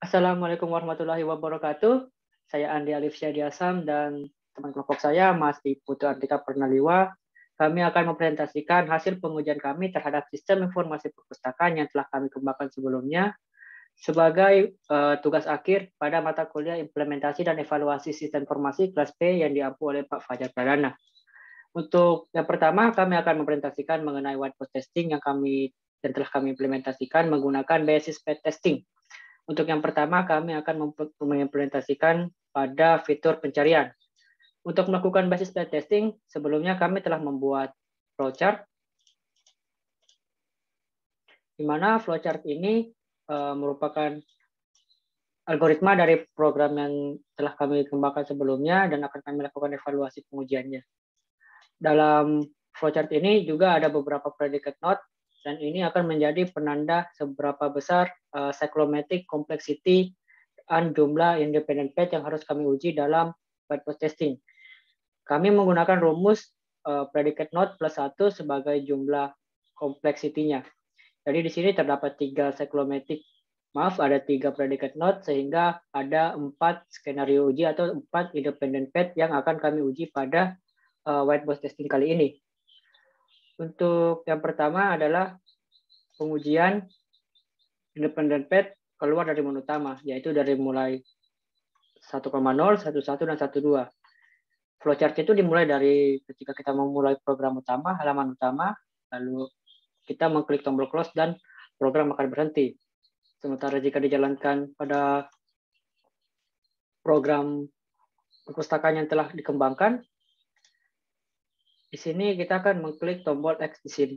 Assalamualaikum warahmatullahi wabarakatuh. Saya Andi Alif Syadiasam dan teman kelompok saya, Mas Putu Artika Pernaliwa. Kami akan mempresentasikan hasil pengujian kami terhadap sistem informasi perpustakaan yang telah kami kembangkan sebelumnya sebagai tugas akhir pada mata kuliah implementasi dan evaluasi sistem informasi kelas B yang diampu oleh Pak Fajar Pradana. Untuk yang pertama, kami akan mempresentasikan mengenai whiteboard testing yang telah kami implementasikan menggunakan basis path testing. Untuk yang pertama, kami akan mengimplementasikan pada fitur pencarian. Untuk melakukan basis path testing, sebelumnya kami telah membuat flowchart, di mana flowchart ini merupakan algoritma dari program yang telah kami kembangkan sebelumnya dan akan kami lakukan evaluasi pengujiannya. Dalam flowchart ini juga ada beberapa predicate node, dan ini akan menjadi penanda seberapa besar cyclomatic complexity dan jumlah independent path yang harus kami uji dalam whiteboard testing. Kami menggunakan rumus predicate node plus 1 sebagai jumlah kompleksitinya. Jadi di sini terdapat 3 ada 3 predicate node, sehingga ada 4 skenario uji atau 4 independent path yang akan kami uji pada whiteboard testing kali ini. Untuk yang pertama adalah pengujian independent path keluar dari menu utama, yaitu dari mulai 1,0, 1,1, dan 1,2. Flowchart itu dimulai dari ketika kita memulai program utama, halaman utama, lalu kita mengklik tombol close dan program akan berhenti. Sementara jika dijalankan pada program perpustakaan yang telah dikembangkan, di sini kita akan mengklik tombol X di sini,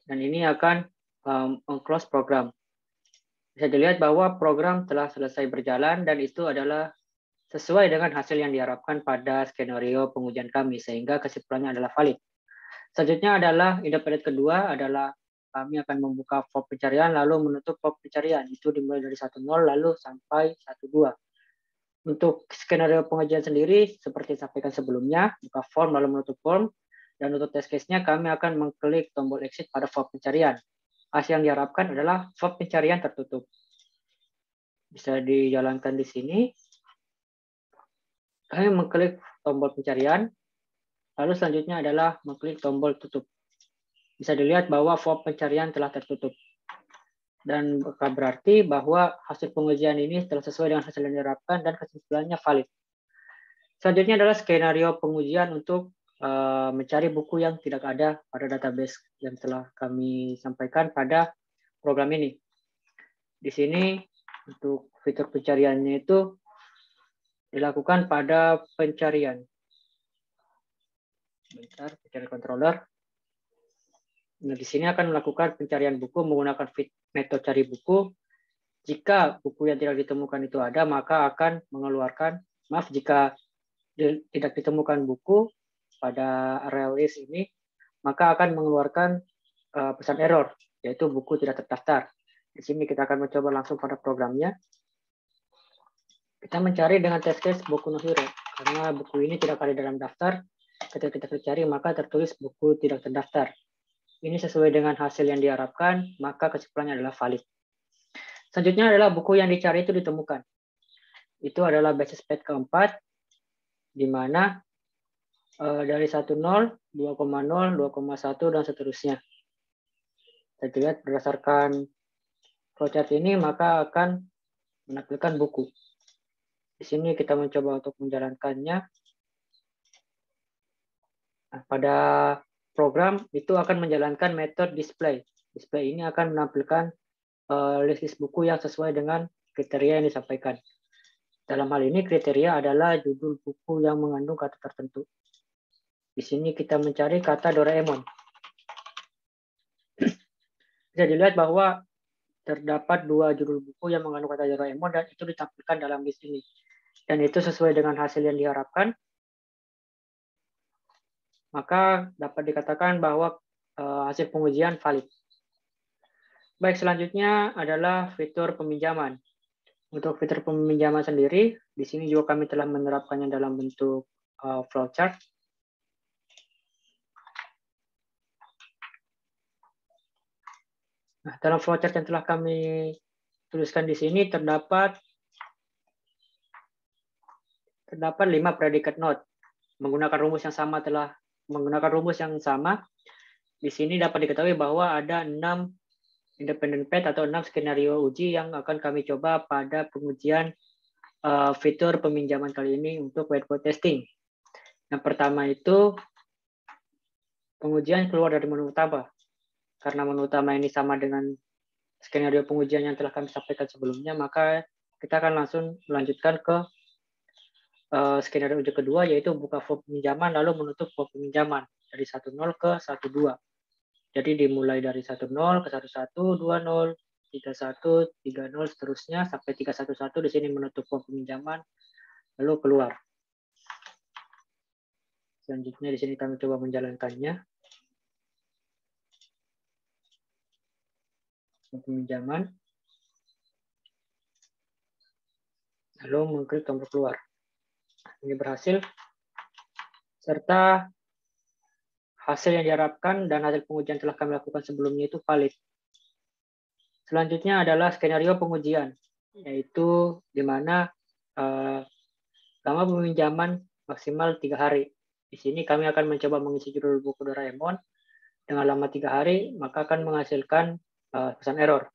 dan ini akan meng-close program. Bisa dilihat bahwa program telah selesai berjalan dan itu adalah sesuai dengan hasil yang diharapkan pada skenario pengujian kami, sehingga kesimpulannya adalah valid. Selanjutnya adalah independent kedua adalah kami akan membuka form pencarian lalu menutup form pencarian. Itu dimulai dari 1,0 lalu sampai 1,2. Untuk skenario pengujian sendiri seperti disampaikan sebelumnya, buka form lalu menutup form, dan untuk test case-nya kami akan mengklik tombol exit pada form pencarian. Hasil yang diharapkan adalah form pencarian tertutup. Bisa dijalankan di sini. Kami mengklik tombol pencarian, lalu selanjutnya adalah mengklik tombol tutup. Bisa dilihat bahwa form pencarian telah tertutup. Dan berarti bahwa hasil pengujian ini telah sesuai dengan hasil yang diharapkan dan kesimpulannya valid. Selanjutnya adalah skenario pengujian untuk mencari buku yang tidak ada pada database yang telah kami sampaikan pada program ini. Di sini untuk fitur pencariannya itu dilakukan pada pencarian. Bentar, pencarian controller. Nah, di sini akan melakukan pencarian buku menggunakan metode cari buku. Jika buku yang tidak ditemukan itu ada, maka akan mengeluarkan, jika tidak ditemukan buku pada area list ini, maka akan mengeluarkan pesan error, yaitu buku tidak terdaftar. Di sini kita akan mencoba langsung pada programnya. Kita mencari dengan test case buku no hero, karena buku ini tidak ada dalam daftar. Ketika kita mencari, maka tertulis buku tidak terdaftar. Ini sesuai dengan hasil yang diharapkan, maka kesimpulannya adalah valid. Selanjutnya adalah buku yang dicari itu ditemukan. Itu adalah basis path keempat, di mana dari 1,0, 2,0, 2,1, dan seterusnya. Kita lihat berdasarkan flowchart ini, maka akan menampilkan buku. Di sini kita mencoba untuk menjalankannya. Nah, pada program itu akan menjalankan metode display. Display ini akan menampilkan list buku yang sesuai dengan kriteria yang disampaikan. Dalam hal ini kriteria adalah judul buku yang mengandung kata tertentu. Di sini kita mencari kata Doraemon. Bisa dilihat bahwa terdapat 2 judul buku yang mengandung kata Doraemon dan itu ditampilkan dalam list ini. Dan itu sesuai dengan hasil yang diharapkan. Maka dapat dikatakan bahwa hasil pengujian valid. Baik, selanjutnya adalah fitur peminjaman. Untuk fitur peminjaman sendiri, di sini juga kami telah menerapkannya dalam bentuk flowchart. Nah, dalam flowchart yang telah kami tuliskan di sini terdapat terdapat 5 predicate node. Menggunakan rumus yang sama di sini dapat diketahui bahwa ada 6 independent path atau 6 skenario uji yang akan kami coba pada pengujian fitur peminjaman kali ini untuk whiteboard testing. Yang pertama itu pengujian keluar dari menu utama. Karena menu utama ini sama dengan skenario pengujian yang telah kami sampaikan sebelumnya, maka kita akan langsung melanjutkan ke skenario uji kedua, yaitu buka form peminjaman lalu menutup form peminjaman dari 10 ke 12. Jadi dimulai dari 10 ke 11, 20, 31, 30 seterusnya sampai 311 di sini menutup form peminjaman lalu keluar. Selanjutnya di sini kami coba menjalankannya. Peminjaman. Lalu mengklik tombol keluar. Ini berhasil. Serta hasil yang diharapkan dan hasil pengujian telah kami lakukan sebelumnya itu valid. Selanjutnya adalah skenario pengujian, yaitu di mana lama peminjaman maksimal 3 hari. Di sini kami akan mencoba mengisi judul buku Doraemon dengan lama 3 hari, maka akan menghasilkan pesan error.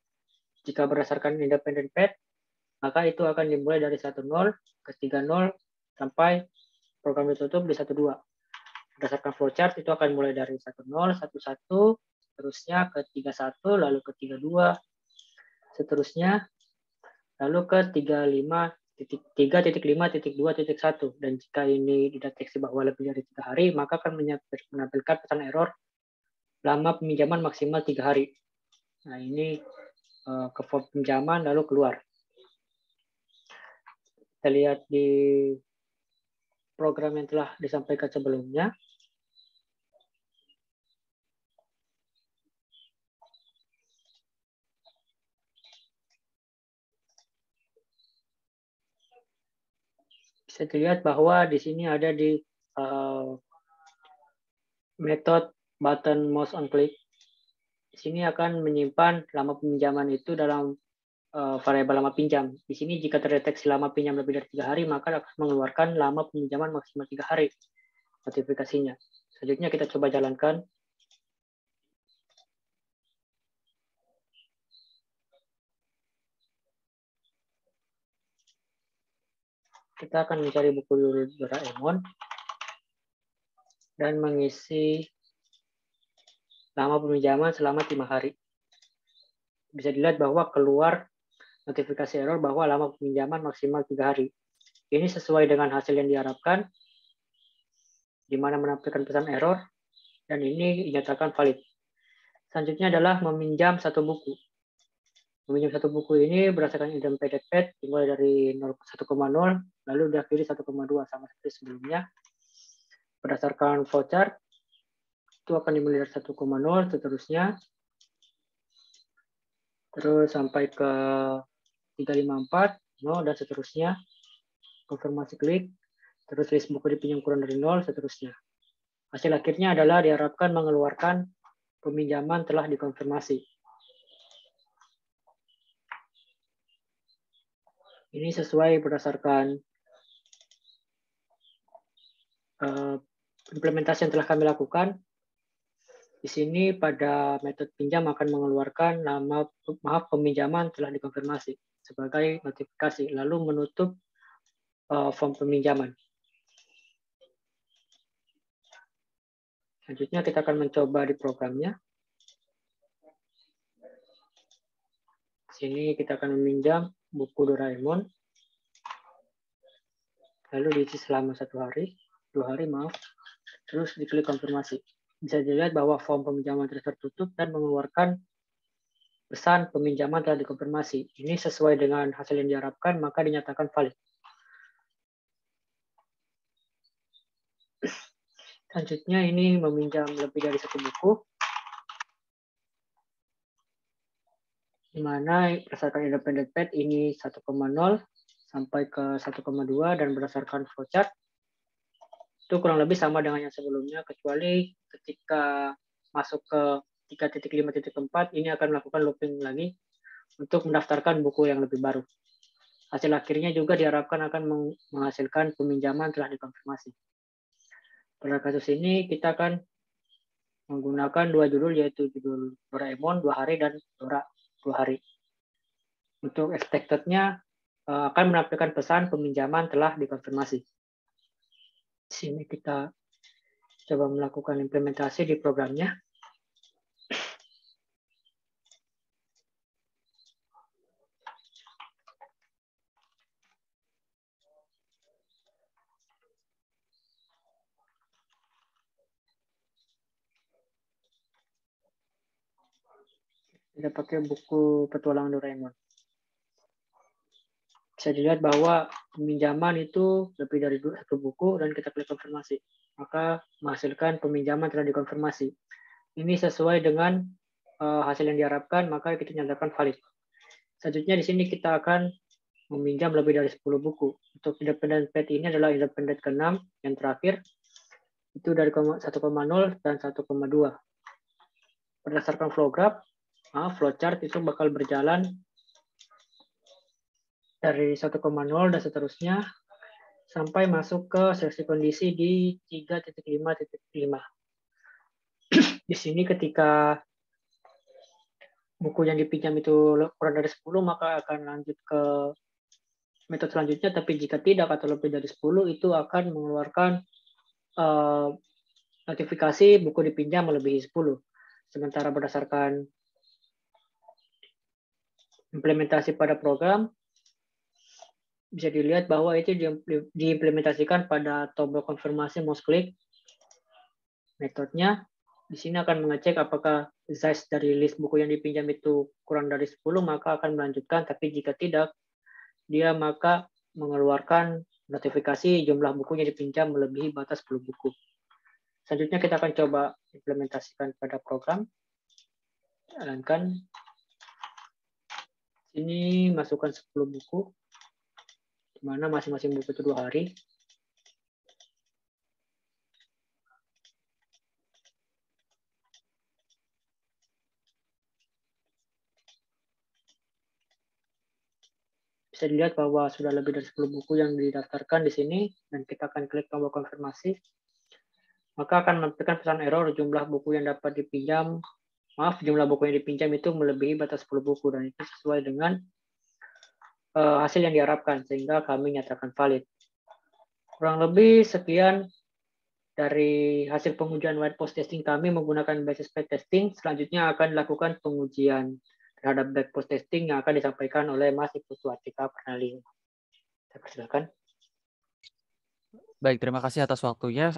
Jika berdasarkan independent path, maka itu akan dimulai dari 10 ke 30 sampai program ditutup di 12. Berdasarkan flowchart itu akan mulai dari 10, 11, seterusnya ke 31, lalu ke 32, seterusnya, lalu ke 35.3.5.2.1. Dan jika ini dideteksi bahwa lebih dari 3 hari, maka akan menampilkan pesan error lama peminjaman maksimal 3 hari. Nah, ini ke form pinjaman lalu keluar. Kita lihat di program yang telah disampaikan sebelumnya. Bisa dilihat bahwa di sini ada di metode button mouse on click. Di sini akan menyimpan lama peminjaman itu dalam variabel lama pinjam. Di sini jika terdeteksi lama pinjam lebih dari 3 hari, maka akan mengeluarkan lama peminjaman maksimal 3 hari notifikasinya. Selanjutnya kita coba jalankan. Kita akan mencari buku Doraemon dan mengisi lama peminjaman selama 5 hari. Bisa dilihat bahwa keluar notifikasi error bahwa lama peminjaman maksimal 3 hari. Ini sesuai dengan hasil yang diharapkan, di mana menampilkan pesan error, dan ini dinyatakan valid. Selanjutnya adalah meminjam satu buku. Meminjam satu buku ini berdasarkan independent path dimulai dari 1,0 lalu diakhiri 1,2 sama seperti sebelumnya. Berdasarkan flowchart itu akan dimulai dari 1,0 seterusnya. Terus sampai ke 354, 0 dan seterusnya. Konfirmasi klik, terus list buku dipinjam kurang dari 0 seterusnya. Hasil akhirnya adalah diharapkan mengeluarkan peminjaman telah dikonfirmasi. Ini sesuai berdasarkan implementasi yang telah kami lakukan. Di sini pada metode pinjam akan mengeluarkan nama peminjaman telah dikonfirmasi sebagai notifikasi, lalu menutup form peminjaman. Selanjutnya kita akan mencoba di programnya. Di sini kita akan meminjam buku Doraemon. Lalu diisi selama 1 hari, 2 hari maaf. Terus diklik konfirmasi. Bisa dilihat bahwa form peminjaman tertutup dan mengeluarkan pesan peminjaman telah dikonfirmasi. Ini sesuai dengan hasil yang diharapkan, maka dinyatakan valid. Selanjutnya ini meminjam lebih dari 1 buku, di mana berdasarkan independent path ini 1,0 sampai ke 1,2 dan berdasarkan flowchart itu kurang lebih sama dengan yang sebelumnya, kecuali ketika masuk ke 3.5.4 ini akan melakukan looping lagi untuk mendaftarkan buku yang lebih baru. Hasil akhirnya juga diharapkan akan menghasilkan peminjaman telah dikonfirmasi. Pada kasus ini kita akan menggunakan dua judul, yaitu judul Doraemon 2 hari dan Dora 2 hari. Untuk expected-nya akan menampilkan pesan peminjaman telah dikonfirmasi. Di sini kita coba melakukan implementasi di programnya. Kita pakai buku Petualangan Doraemon. Bisa dilihat bahwa peminjaman itu lebih dari satu buku dan kita klik konfirmasi. Maka menghasilkan peminjaman telah dikonfirmasi. Ini sesuai dengan hasil yang diharapkan, maka kita nyatakan valid. Selanjutnya di sini kita akan meminjam lebih dari 10 buku. Untuk independent pet ini adalah independent ke-6 yang terakhir. Itu dari 1,0 dan 1,2. Berdasarkan flowchart itu bakal berjalan dari 1,0 dan seterusnya sampai masuk ke seksi kondisi di 3.5.5. Di sini ketika buku yang dipinjam itu kurang dari 10, maka akan lanjut ke metode selanjutnya, tapi jika tidak atau lebih dari 10, itu akan mengeluarkan notifikasi buku dipinjam melebihi 10. Sementara berdasarkan implementasi pada program, bisa dilihat bahwa itu diimplementasikan pada tombol konfirmasi mouse click. Metodenya di sini akan mengecek apakah size dari list buku yang dipinjam itu kurang dari 10, maka akan melanjutkan, tapi jika tidak, dia maka mengeluarkan notifikasi jumlah buku yang dipinjam melebihi batas 10 buku. Selanjutnya kita akan coba implementasikan pada program. Jalankan. Ini masukkan 10 buku, di mana masing-masing buku itu 2 hari. Bisa dilihat bahwa sudah lebih dari 10 buku yang didaftarkan di sini, dan kita akan klik tombol konfirmasi. Maka akan menampilkan pesan error jumlah buku yang dapat dipinjam. Jumlah buku yang dipinjam itu melebihi batas 10 buku, dan itu sesuai dengan hasil yang diharapkan, sehingga kami nyatakan valid. Kurang lebih sekian dari hasil pengujian white box testing kami menggunakan basis pair testing. Selanjutnya akan dilakukan pengujian terhadap black box testing yang akan disampaikan oleh Mas Ibu Suatika Pernali. Saya persilakan. Baik, terima kasih atas waktunya.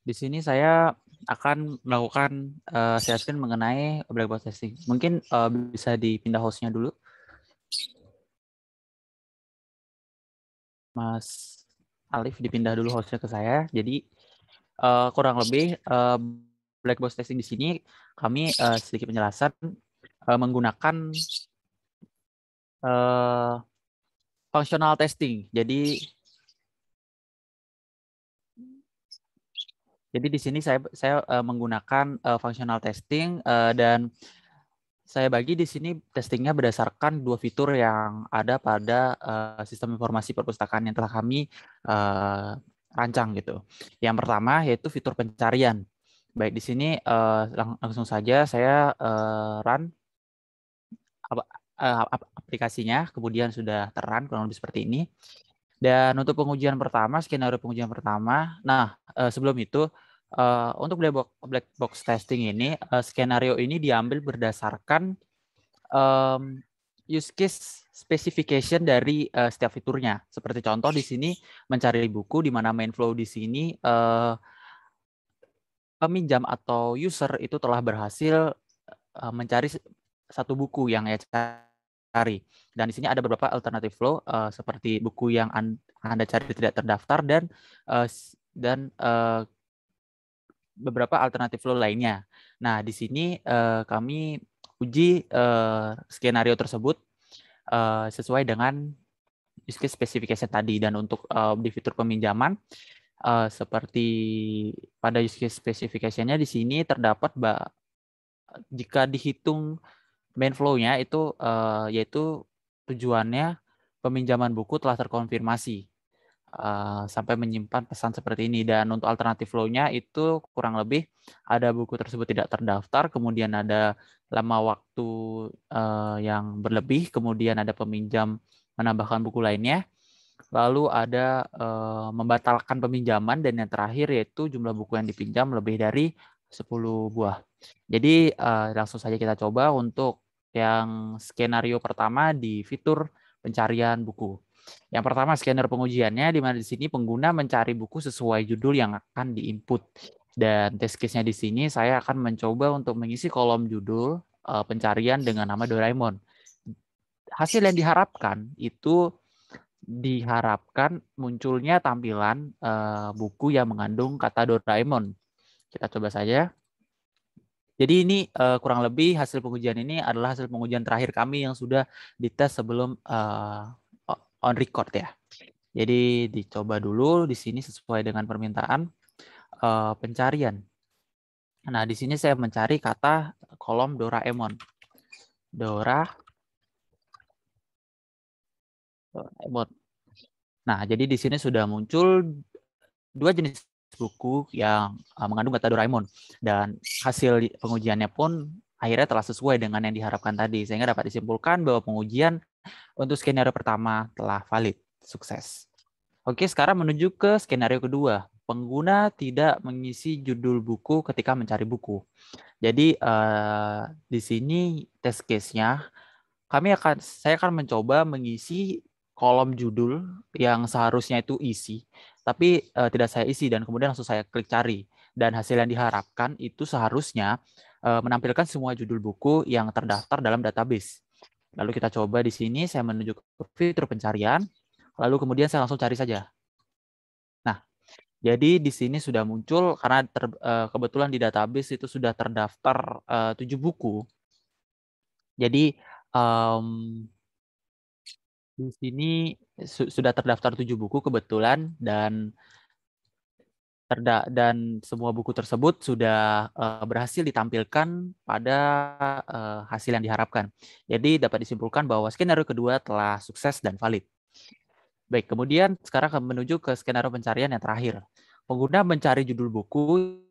Di sini saya akan melakukan share screen mengenai black box testing. Mungkin bisa dipindah hostnya dulu. Mas Alif dipindah dulu hostnya ke saya. Jadi kurang lebih black box testing di sini kami sedikit penjelasan menggunakan functional testing. Jadi di sini saya menggunakan functional testing dan saya bagi di sini testingnya berdasarkan 2 fitur yang ada pada sistem informasi perpustakaan yang telah kami rancang gitu. Yang pertama yaitu fitur pencarian. Baik, di sini langsung saja saya run aplikasinya, kemudian sudah terrun kurang lebih seperti ini. Dan untuk pengujian pertama, skenario pengujian pertama, nah sebelum itu untuk black box testing ini, skenario ini diambil berdasarkan use case specification dari setiap fiturnya. Seperti contoh di sini mencari buku, di mana main flow di sini peminjam atau user itu telah berhasil mencari satu buku yang ia cari. Dan di sini ada beberapa alternative flow seperti buku yang Anda cari tidak terdaftar dan beberapa alternatif flow lainnya. Nah, di sini kami uji skenario tersebut sesuai dengan use case specification tadi. Dan untuk di fitur peminjaman, seperti pada use case specification-nya di sini terdapat jika dihitung main flow-nya itu yaitu tujuannya peminjaman buku telah terkonfirmasi. Sampai menyimpan pesan seperti ini. Dan untuk alternatif flow-nya itu kurang lebih ada buku tersebut tidak terdaftar, kemudian ada lama waktu yang berlebih, kemudian ada peminjam menambahkan buku lainnya, lalu ada membatalkan peminjaman, dan yang terakhir yaitu jumlah buku yang dipinjam lebih dari 10 buah. Jadi langsung saja kita coba untuk yang skenario pertama di fitur pencarian buku. Yang pertama scanner pengujiannya, di mana di sini pengguna mencari buku sesuai judul yang akan diinput. Dan test case-nya di sini saya akan mencoba untuk mengisi kolom judul pencarian dengan nama Doraemon. Hasil yang diharapkan itu munculnya tampilan buku yang mengandung kata Doraemon. Kita coba saja. Jadi ini kurang lebih hasil pengujian ini adalah hasil pengujian terakhir kami yang sudah dites sebelum on record ya. Jadi dicoba dulu di sini sesuai dengan permintaan pencarian. Nah, di sini saya mencari kata kolom Doraemon. Doraemon. Nah, jadi di sini sudah muncul 2 jenis buku yang mengandung kata Doraemon, dan hasil pengujiannya pun akhirnya telah sesuai dengan yang diharapkan tadi, sehingga dapat disimpulkan bahwa pengujian untuk skenario pertama telah valid, sukses. Oke, sekarang menuju ke skenario kedua. Pengguna tidak mengisi judul buku ketika mencari buku. Jadi di sini test case-nya saya akan mencoba mengisi kolom judul yang seharusnya itu isi, tapi tidak saya isi dan kemudian langsung saya klik cari. Dan hasil yang diharapkan itu seharusnya menampilkan semua judul buku yang terdaftar dalam database. Lalu kita coba di sini, saya menuju ke fitur pencarian, lalu kemudian saya langsung cari saja. Nah, jadi di sini sudah muncul, karena kebetulan di database itu sudah terdaftar 7 buku. Jadi di sini sudah terdaftar 7 buku kebetulan, dan semua buku tersebut sudah berhasil ditampilkan pada hasil yang diharapkan. Jadi dapat disimpulkan bahwa skenario kedua telah sukses dan valid. Baik, kemudian sekarang akan menuju ke skenario pencarian yang terakhir. Pengguna mencari judul buku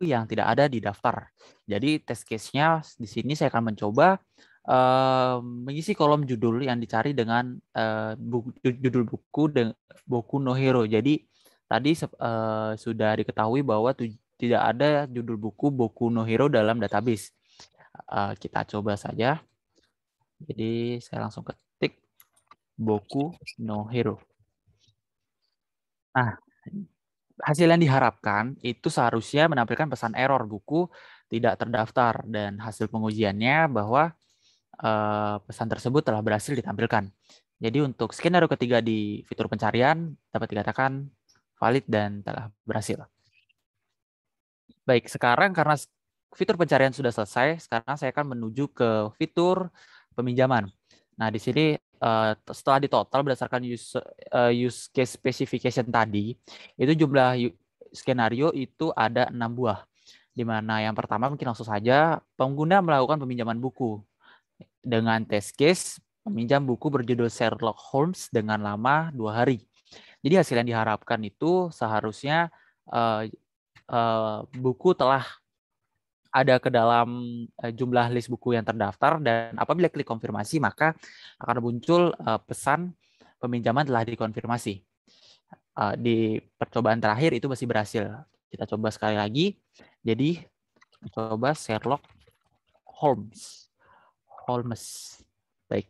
yang tidak ada di daftar. Jadi test case-nya di sini saya akan mencoba mengisi kolom judul yang dicari dengan judul buku Boku no Hero. Jadi tadi sudah diketahui bahwa tidak ada judul buku Boku no Hero dalam database. Kita coba saja. Jadi saya langsung ketik Boku no Hero. Nah, hasil yang diharapkan itu seharusnya menampilkan pesan error buku tidak terdaftar, dan hasil pengujiannya bahwa pesan tersebut telah berhasil ditampilkan. Jadi untuk skenario ketiga di fitur pencarian dapat dikatakan valid dan telah berhasil. Baik, sekarang karena fitur pencarian sudah selesai, sekarang saya akan menuju ke fitur peminjaman. Nah, di sini setelah ditotal berdasarkan use case specification tadi, itu jumlah skenario itu ada 6 buah. Di mana yang pertama mungkin langsung saja pengguna melakukan peminjaman buku dengan test case meminjam buku berjudul Sherlock Holmes dengan lama 2 hari. Jadi hasil yang diharapkan itu seharusnya buku telah ada ke dalam jumlah list buku yang terdaftar, dan apabila klik konfirmasi maka akan muncul pesan peminjaman telah dikonfirmasi. Di percobaan terakhir itu masih berhasil. Kita coba sekali lagi. Jadi coba Sherlock Holmes. Baik.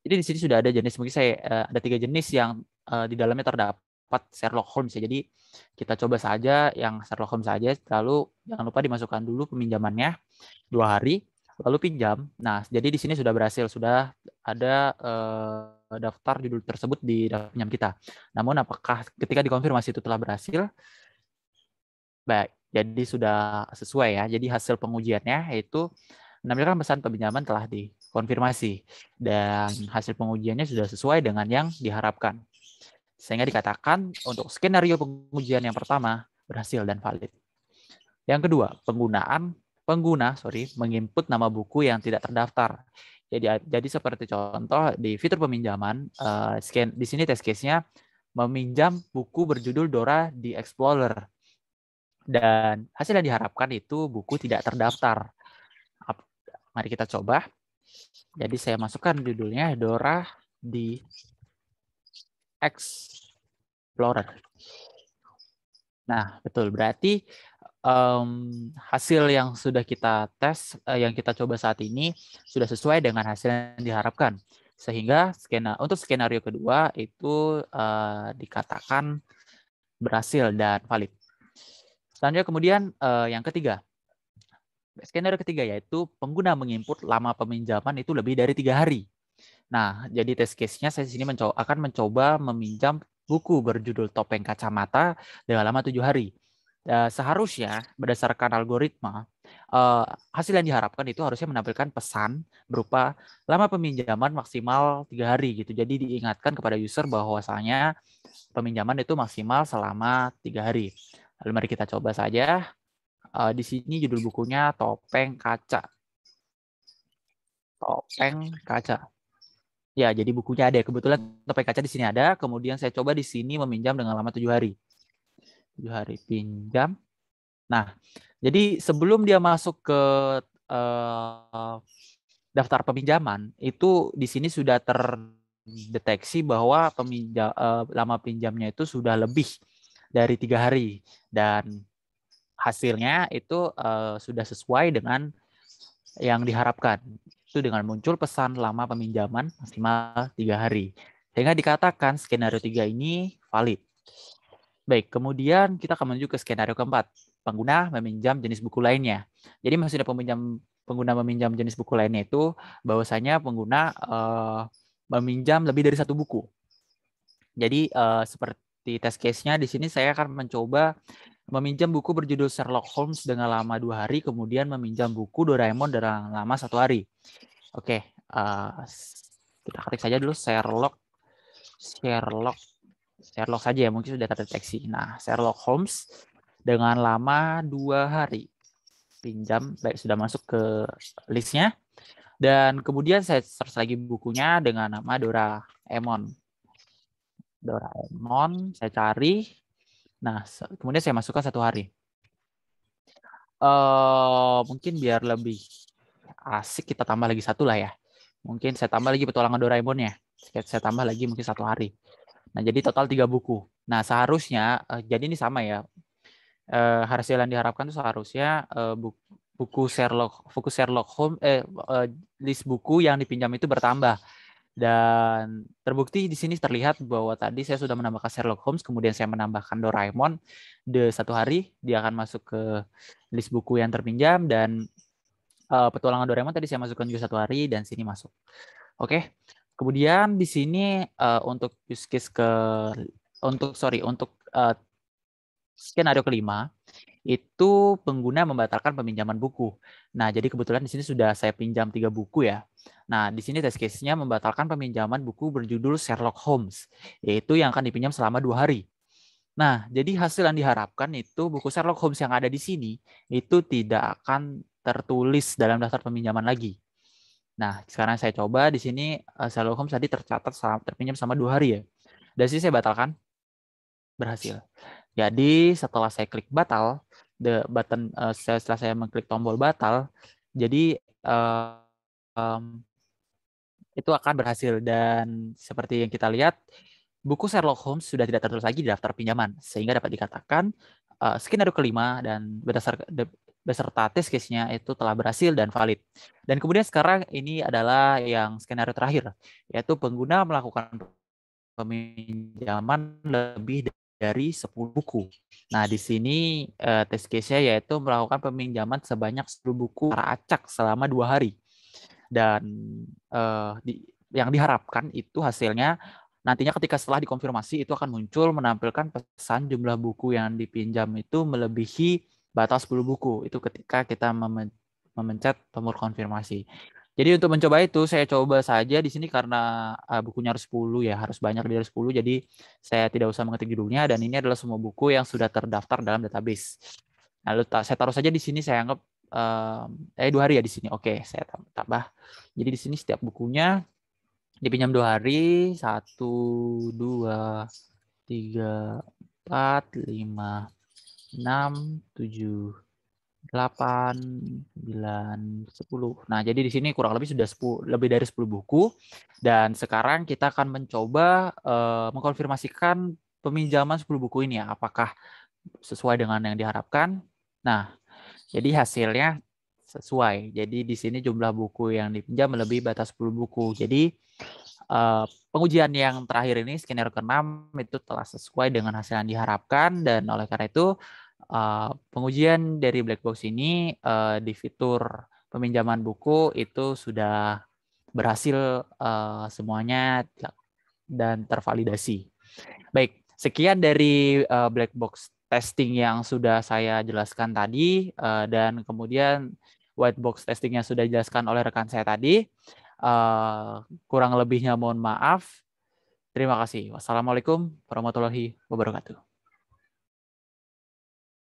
Jadi di sini sudah ada jenis, mungkin saya ada 3 jenis yang di dalamnya terdapat Sherlock Holmes ya. Jadi kita coba saja yang Sherlock Holmes saja, lalu jangan lupa dimasukkan dulu peminjamannya 2 hari, lalu pinjam. Nah, jadi di sini sudah berhasil, sudah ada daftar judul tersebut di daftar pinjam kita. Namun apakah ketika dikonfirmasi itu telah berhasil? Baik, jadi sudah sesuai ya. Jadi hasil pengujiannya yaitu menampilkan pesan peminjaman telah dikonfirmasi, dan hasil pengujiannya sudah sesuai dengan yang diharapkan. Sehingga dikatakan untuk skenario pengujian yang pertama berhasil dan valid. Yang kedua, pengguna menginput nama buku yang tidak terdaftar. Jadi seperti contoh di fitur peminjaman, di sini test case-nya meminjam buku berjudul Dora the Explorer. Dan hasil yang diharapkan itu buku tidak terdaftar. Mari kita coba. Jadi saya masukkan judulnya Dora the Explorer. Nah, betul. Berarti hasil yang sudah kita tes, yang kita coba saat ini sudah sesuai dengan hasil yang diharapkan. Sehingga untuk skenario kedua itu dikatakan berhasil dan valid. Selanjutnya kemudian yang ketiga. Skenario ketiga yaitu pengguna menginput lama peminjaman itu lebih dari 3 hari. Nah, jadi test case-nya saya di sini akan mencoba meminjam buku berjudul Topeng Kacamata dengan lama 7 hari. Seharusnya berdasarkan algoritma, hasil yang diharapkan itu harusnya menampilkan pesan berupa lama peminjaman maksimal 3 hari gitu. Jadi diingatkan kepada user bahwasanya peminjaman itu maksimal selama 3 hari. Lalu mari kita coba saja. Di sini judul bukunya Topeng Kaca. Topeng Kaca. Ya, jadi bukunya ada. Kebetulan Topeng Kaca di sini ada. Kemudian saya coba di sini meminjam dengan lama 7 hari. 7 hari pinjam. Nah, jadi sebelum dia masuk ke daftar peminjaman, itu di sini sudah terdeteksi bahwa lama pinjamnya itu sudah lebih dari 3 hari. Dan hasilnya itu sudah sesuai dengan yang diharapkan. Itu dengan muncul pesan lama peminjaman maksimal 3 hari. Sehingga dikatakan skenario 3 ini valid. Baik, kemudian kita akan menuju ke skenario keempat. Pengguna meminjam jenis buku lainnya. Jadi maksudnya pengguna meminjam jenis buku lainnya itu bahwasanya pengguna meminjam lebih dari 1 buku. Jadi seperti test case-nya di sini saya akan mencoba meminjam buku berjudul Sherlock Holmes dengan lama 2 hari, kemudian meminjam buku Doraemon dengan lama 1 hari. Oke, kita ketik saja dulu Sherlock saja ya, mungkin sudah terdeteksi. Nah, Sherlock Holmes dengan lama 2 hari. Pinjam, baik sudah masuk ke listnya. Dan kemudian saya search lagi bukunya dengan nama Doraemon. Doraemon, saya cari. Nah, kemudian saya masukkan 1 hari. Mungkin biar lebih asik kita tambah lagi 1 lah ya. Mungkin saya tambah lagi petualangan Doraemonnya. Saya tambah lagi mungkin 1 hari. Nah, jadi total 3 buku. Nah, seharusnya, jadi ini sama ya. Hasil yang diharapkan itu seharusnya buku Sherlock Holmes, list buku yang dipinjam itu bertambah. Dan terbukti di sini terlihat bahwa tadi saya sudah menambahkan Sherlock Holmes, kemudian saya menambahkan Doraemon. Di 1 hari dia akan masuk ke list buku yang terpinjam, dan petualangan Doraemon tadi saya masukkan juga 1 hari dan sini masuk. Oke. Kemudian di sini untuk use case untuk skenario kelima itu pengguna membatalkan peminjaman buku. Nah, jadi kebetulan di sini sudah saya pinjam 3 buku ya. Nah, di sini test case-nya membatalkan peminjaman buku berjudul Sherlock Holmes, yaitu yang akan dipinjam selama 2 hari. Nah, jadi hasil yang diharapkan itu buku Sherlock Holmes yang ada di sini itu tidak akan tertulis dalam daftar peminjaman lagi. Nah, sekarang saya coba di sini Sherlock Holmes tadi tercatat terpinjam selama 2 hari ya. Dan sini saya batalkan, berhasil. Jadi setelah saya klik batal, setelah saya mengklik tombol batal, jadi itu akan berhasil. Dan seperti yang kita lihat, buku Sherlock Holmes sudah tidak tertulis lagi di daftar pinjaman, sehingga dapat dikatakan skenario kelima dan beserta test case-nya itu telah berhasil dan valid. Dan kemudian sekarang ini adalah yang skenario terakhir, yaitu pengguna melakukan peminjaman lebih dari 10 buku. Nah, di sini test case-nya yaitu melakukan peminjaman sebanyak 10 buku secara acak selama 2 hari. Dan yang diharapkan itu hasilnya nantinya ketika setelah dikonfirmasi itu akan muncul menampilkan pesan jumlah buku yang dipinjam itu melebihi batas 10 buku. Itu ketika kita memencet tombol konfirmasi. Jadi untuk mencoba itu saya coba saja di sini karena bukunya harus 10 ya, harus banyak dari 10. Jadi saya tidak usah mengetik judulnya, dan ini adalah semua buku yang sudah terdaftar dalam database. Lalu saya taruh saja di sini, saya anggap 2 hari ya di sini. Oke, saya tambah. Jadi di sini setiap bukunya dipinjam 2 hari. 1, 2, 3, 4, 5, 6, 7, 8, 9, 10. Nah, jadi di sini kurang lebih sudah lebih dari 10 buku. Dan sekarang kita akan mencoba mengkonfirmasikan peminjaman 10 buku ini ya. Apakah sesuai dengan yang diharapkan? Nah, jadi hasilnya sesuai. Jadi di sini jumlah buku yang dipinjam melebihi batas 10 buku. Jadi pengujian yang terakhir ini, skenario ke-6, itu telah sesuai dengan hasil yang diharapkan. Dan oleh karena itu, pengujian dari black box ini di fitur peminjaman buku itu sudah berhasil semuanya dan tervalidasi. Baik, sekian dari black box testing yang sudah saya jelaskan tadi, dan kemudian white box testing yang sudah dijelaskan oleh rekan saya tadi. Kurang lebihnya mohon maaf. Terima kasih. Wassalamualaikum warahmatullahi wabarakatuh.